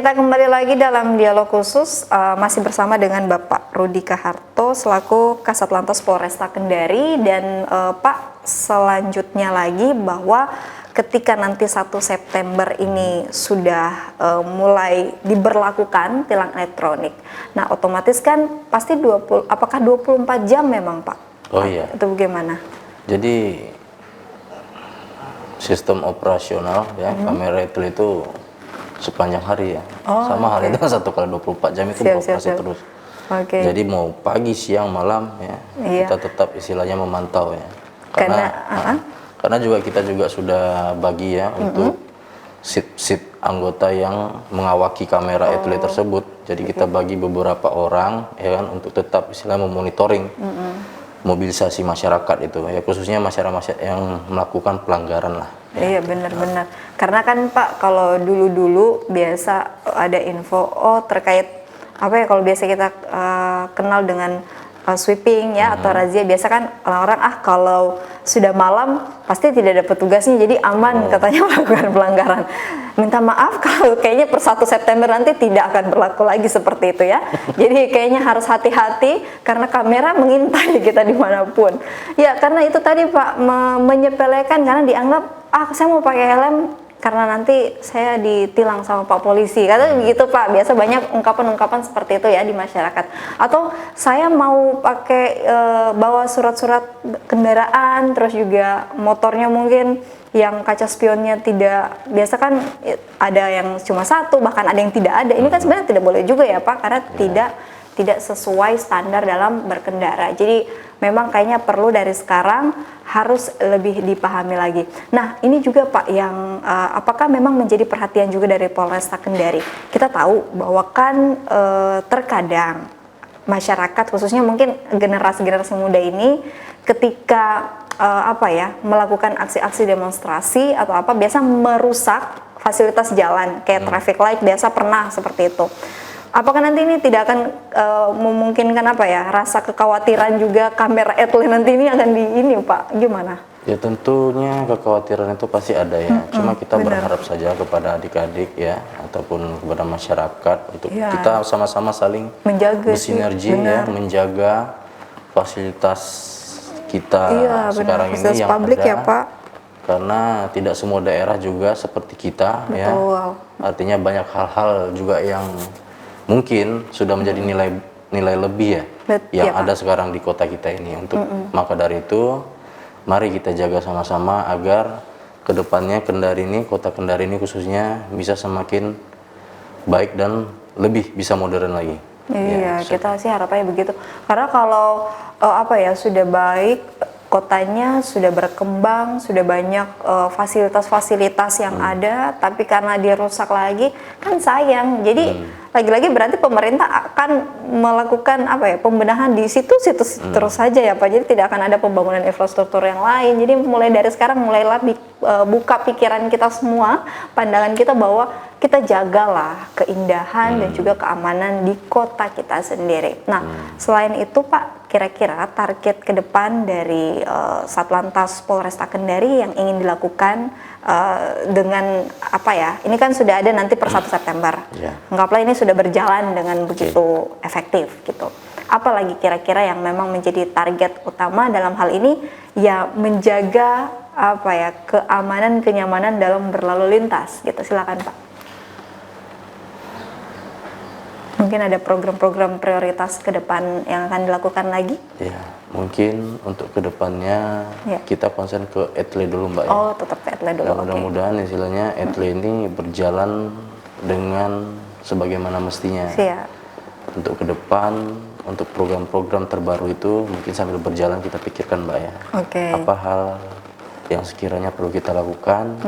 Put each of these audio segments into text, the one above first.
kita kembali lagi dalam dialog khusus masih bersama dengan Bapak Rudi Kaharto selaku Kasat Lantas Polresta Kendari dan Pak, selanjutnya lagi bahwa ketika nanti 1 September ini sudah mulai diberlakukan tilang elektronik. Nah, otomatis kan pasti apakah 24 jam memang, Pak? Oh iya. Itu bagaimana? Jadi sistem operasional ya kamera itu sepanjang hari ya. Sama halnya dengan 1 kali 24 jam itu beroperasi terus. Jadi mau pagi, siang, malam ya, kita tetap istilahnya memantau ya. Karena juga kita juga sudah bagi ya untuk sit anggota yang mengawaki kamera etle tersebut. Jadi kita bagi beberapa orang ya kan untuk tetap istilahnya memonitoring mobilisasi masyarakat itu ya, khususnya masyarakat yang melakukan pelanggaran lah. Iya, benar-benar. Karena kan Pak, kalau dulu-dulu biasa ada info terkait apa ya, kalau biasa kita kenal dengan sweeping ya atau razia, biasa kan orang-orang kalau sudah malam pasti tidak dapat tugasnya, jadi aman katanya melakukan pelanggaran. Minta maaf kalau kayaknya per 1 September nanti tidak akan berlaku lagi seperti itu ya. Jadi kayaknya harus hati-hati karena kamera mengintai kita dimanapun. Ya, karena itu tadi Pak, menyepelekan karena dianggap saya mau pakai helm karena nanti saya ditilang sama Pak Polisi. Katanya begitu Pak, biasa banyak ungkapan-ungkapan seperti itu ya di masyarakat. Atau saya mau pakai bawa surat-surat kendaraan, terus juga motornya mungkin yang kaca spionnya tidak, biasa kan ada yang cuma 1, bahkan ada yang tidak ada. Ini kan sebenarnya tidak boleh juga ya Pak, karena tidak sesuai standar dalam berkendara. Jadi memang kayaknya perlu dari sekarang harus lebih dipahami lagi. Nah, ini juga Pak yang apakah memang menjadi perhatian juga dari Polresta Kendari? Kita tahu bahwa kan terkadang masyarakat khususnya mungkin generasi-generasi muda ini ketika melakukan aksi-aksi demonstrasi atau apa biasa merusak fasilitas jalan kayak traffic light, biasa pernah seperti itu. Apakah nanti ini tidak akan memungkinkan rasa kekhawatiran juga kamera etle nanti ini akan Pak, gimana? Ya tentunya kekhawatiran itu pasti ada ya. Cuma kita berharap saja kepada adik-adik ya ataupun kepada masyarakat untuk kita sama-sama saling bersinergi ya, menjaga fasilitas kita sekarang ini yang publik ada. Ya Pak. Karena tidak semua daerah juga seperti kita ya. Artinya banyak hal-hal juga yang mungkin sudah menjadi nilai lebih ya yang ada sekarang di kota kita ini. Untuk maka dari itu mari kita jaga sama-sama agar kedepannya kota Kendari ini khususnya bisa semakin baik dan lebih bisa modern lagi. Iya, kita sih harapannya begitu. Karena kalau sudah baik, kotanya sudah berkembang, sudah banyak fasilitas-fasilitas yang ada, tapi karena dia rusak lagi, kan sayang. Jadi lagi-lagi berarti pemerintah akan melakukan pembenahan di situ-situ terus saja ya Pak. Jadi tidak akan ada pembangunan infrastruktur yang lain. Jadi mulai dari sekarang mulailah buka pikiran kita semua, pandangan kita bahwa kita jagalah keindahan dan juga keamanan di kota kita sendiri. Nah, selain itu Pak, kira-kira target ke depan dari Satlantas Polresta Kendari yang ingin dilakukan dengan ini kan sudah ada nanti per 1 September. Anggaplah ini sudah berjalan dengan begitu efektif gitu. Apalagi kira-kira yang memang menjadi target utama dalam hal ini ya, menjaga keamanan, kenyamanan dalam berlalu lintas gitu. Silakan Pak. Mungkin ada program-program prioritas ke depan yang akan dilakukan lagi? Ya, mungkin untuk ke depannya kita konsen ke etle dulu Mbak ya. Oh, tetap ke etle dulu. Mudah-mudahan istilahnya etle ini berjalan dengan sebagaimana mestinya. Untuk ke depan, untuk program-program terbaru itu mungkin sambil berjalan kita pikirkan Mbak ya. Apa hal yang sekiranya perlu kita lakukan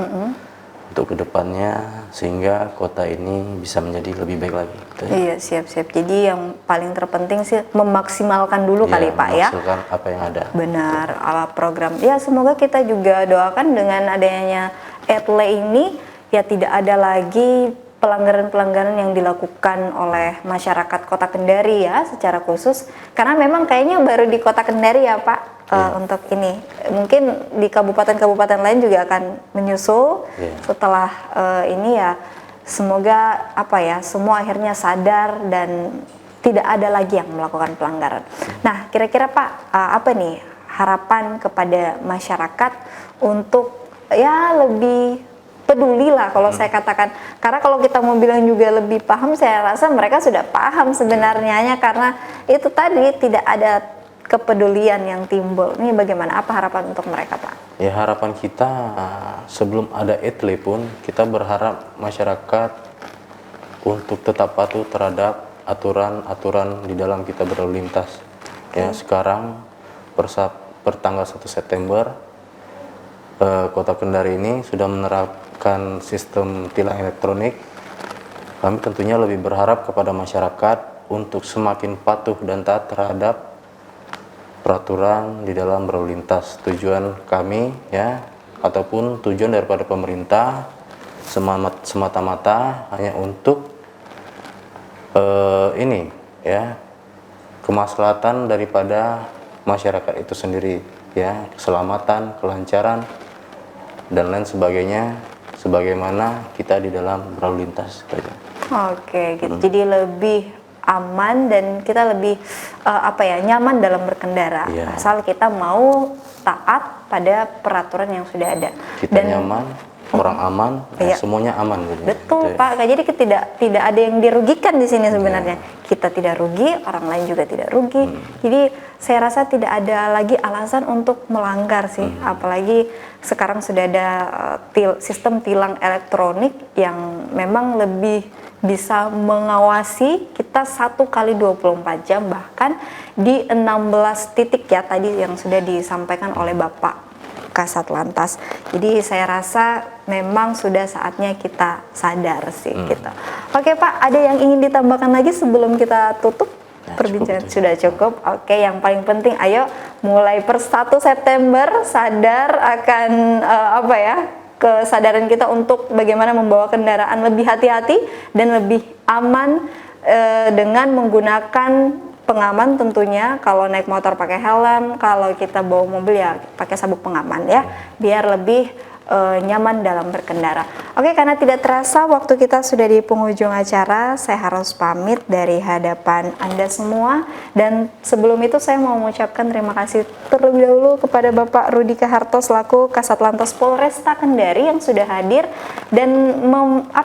untuk kedepannya sehingga kota ini bisa menjadi lebih baik lagi. Iya, siap-siap. Jadi yang paling terpenting sih memaksimalkan dulu kali Pak ya. Memaksimalkan apa yang ada. Benar, program. Ya semoga kita juga doakan dengan adanya etle ini ya tidak ada lagi pelanggaran-pelanggaran yang dilakukan oleh masyarakat Kota Kendari ya secara khusus, karena memang kayaknya baru di Kota Kendari ya Pak untuk ini. Mungkin di kabupaten-kabupaten lain juga akan menyusul setelah ini ya. semoga semua akhirnya sadar dan tidak ada lagi yang melakukan pelanggaran. Nah, kira-kira Pak, apa nih harapan kepada masyarakat untuk ya lebih peduli lah kalau saya katakan, karena kalau kita mau bilang juga lebih paham, saya rasa mereka sudah paham sebenarnya, hanya karena itu tadi tidak ada kepedulian yang timbul. Ini bagaimana, apa harapan untuk mereka Pak? Ya, harapan kita sebelum ada etle pun kita berharap masyarakat untuk tetap patuh terhadap aturan-aturan di dalam kita berlalu lintas. Ya, sekarang per tanggal 1 September Kota Kendari ini sudah menerapkan sistem tilang elektronik. Kami tentunya lebih berharap kepada masyarakat untuk semakin patuh dan taat terhadap peraturan di dalam berlalu lintas. Tujuan kami ya, ataupun tujuan daripada pemerintah semata-mata hanya untuk ini ya, kemaslahatan daripada masyarakat itu sendiri ya, keselamatan, kelancaran dan lain sebagainya, sebagaimana kita di dalam berlalu lintas. Oke, gitu. Jadi lebih aman dan kita lebih nyaman dalam berkendara, asal kita mau taat pada peraturan yang sudah ada. Kita dan nyaman, orang aman, semuanya aman gitu. Betul gitu, Pak. Jadi tidak ada yang dirugikan di sini sebenarnya. Kita tidak rugi, orang lain juga tidak rugi. Jadi saya rasa tidak ada lagi alasan untuk melanggar sih. Apalagi sekarang sudah ada sistem tilang elektronik yang memang lebih bisa mengawasi kita 1x24 jam, bahkan di 16 titik ya tadi yang sudah disampaikan oleh Bapak Kasat Lantas. Jadi saya rasa memang sudah saatnya kita sadar sih gitu. Oke Pak, ada yang ingin ditambahkan lagi sebelum kita tutup perbincangan? Sudah cukup. Oke, yang paling penting ayo mulai per 1 September sadar akan kesadaran kita untuk bagaimana membawa kendaraan lebih hati-hati dan lebih aman dengan menggunakan pengaman tentunya. Kalau naik motor pakai helm, kalau kita bawa mobil ya pakai sabuk pengaman ya, biar lebih nyaman dalam berkendara. Oke, karena tidak terasa waktu kita sudah di penghujung acara, saya harus pamit dari hadapan Anda semua. Dan sebelum itu saya mau mengucapkan terima kasih terlebih dahulu kepada Bapak Rudi Kaharto selaku Kasat Lantas Polresta Kendari yang sudah hadir dan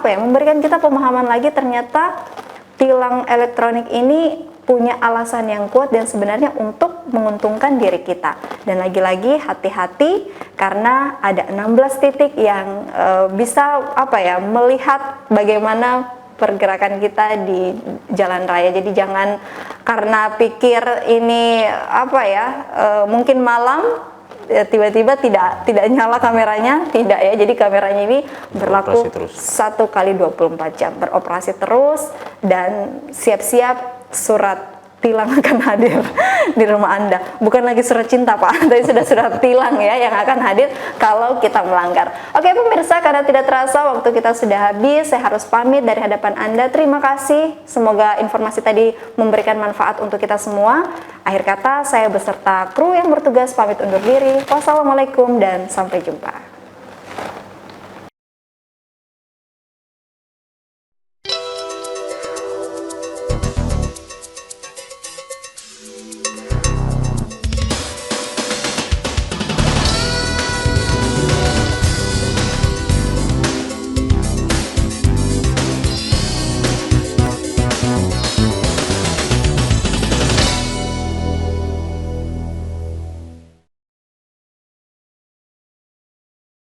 memberikan kita pemahaman lagi, ternyata tilang elektronik ini punya alasan yang kuat dan sebenarnya untuk menguntungkan diri kita. Dan lagi-lagi hati-hati karena ada 16 titik yang bisa melihat bagaimana pergerakan kita di jalan raya. Jadi jangan karena pikir ini mungkin malam tiba-tiba tidak nyala kameranya, tidak ya. Jadi kameranya ini berlaku 1x24 jam, beroperasi terus, dan siap-siap surat tilang akan hadir di rumah Anda. Bukan lagi surat cinta Pak, tapi sudah surat tilang ya yang akan hadir kalau kita melanggar. Oke pemirsa, karena tidak terasa waktu kita sudah habis, saya harus pamit dari hadapan Anda. Terima kasih, semoga informasi tadi memberikan manfaat untuk kita semua. Akhir kata, saya beserta kru yang bertugas pamit undur diri. Wassalamualaikum dan sampai jumpa.